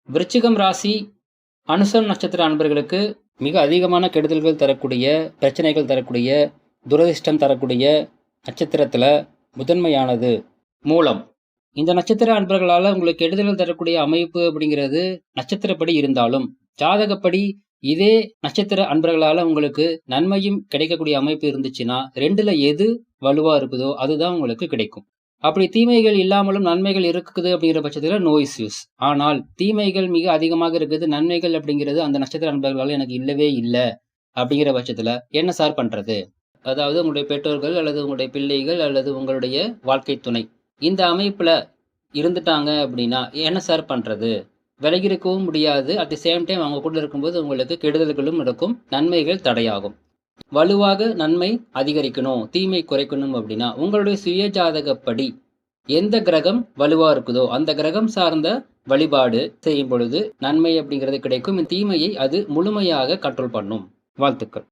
விருச்சிகம் ராசி அனுசம் நட்சத்திர அன்பர்களுக்கு மிக அதிகமான கெடுதல்கள் தரக்கூடிய, பிரச்சனைகள் தரக்கூடிய, துரதிர்ஷ்டம் தரக்கூடிய நட்சத்திரத்தில் முதன்மையானது மூலம். இந்த நட்சத்திர அன்பர்களால் உங்களுக்கு கெடுதல்கள் தரக்கூடிய அமைப்பு அப்படிங்கிறது நட்சத்திரப்படி இருந்தாலும், ஜாதகப்படி இதே நட்சத்திர அன்பர்களால் உங்களுக்கு நன்மையும் கிடைக்கக்கூடிய அமைப்பு இருந்துச்சுன்னா, ரெண்டுல எது வலுவா இருக்குதோ அதுதான் உங்களுக்கு கிடைக்கும். அப்படி தீமைகள் இல்லாமலும் நன்மைகள் இருக்குது அப்படிங்கிற பட்சத்தில் நோ இஸ்யூஸ். ஆனால் தீமைகள் மிக அதிகமாக இருக்குது, நன்மைகள் அப்படிங்கிறது அந்த நட்சத்திர அன்பர்களால் எனக்கு இல்லவே இல்லை அப்படிங்கிற பட்சத்தில் என்ன சார் பண்றது? அதாவது உங்களுடைய பெற்றோர்கள் அல்லது உங்களுடைய பிள்ளைகள் அல்லது உங்களுடைய வாழ்க்கை துணை இந்த அமைப்புல இருந்துட்டாங்க அப்படின்னா என்ன சார் பண்றது? விலகி இருக்கவும் முடியாது. அட் தி சேம் டைம் அவங்க கூட இருக்கும்போது உங்களுக்கு கெடுதல்களும் நடக்கும், நன்மைகள் தடையாகும். வலுவாக நன்மை அதிகரிக்கணும், தீமை குறைக்கணும் அப்படின்னா உங்களுடைய சுய ஜாதகப்படி எந்த கிரகம் வலுவா இருக்குதோ அந்த கிரகம் சார்ந்த வழிபாடு செய்யும் பொழுது நன்மை அப்படிங்கிறது கிடைக்கும். தீமையை அது முழுமையாக கண்ட்ரோல் பண்ணும். வாழ்த்துக்கள்.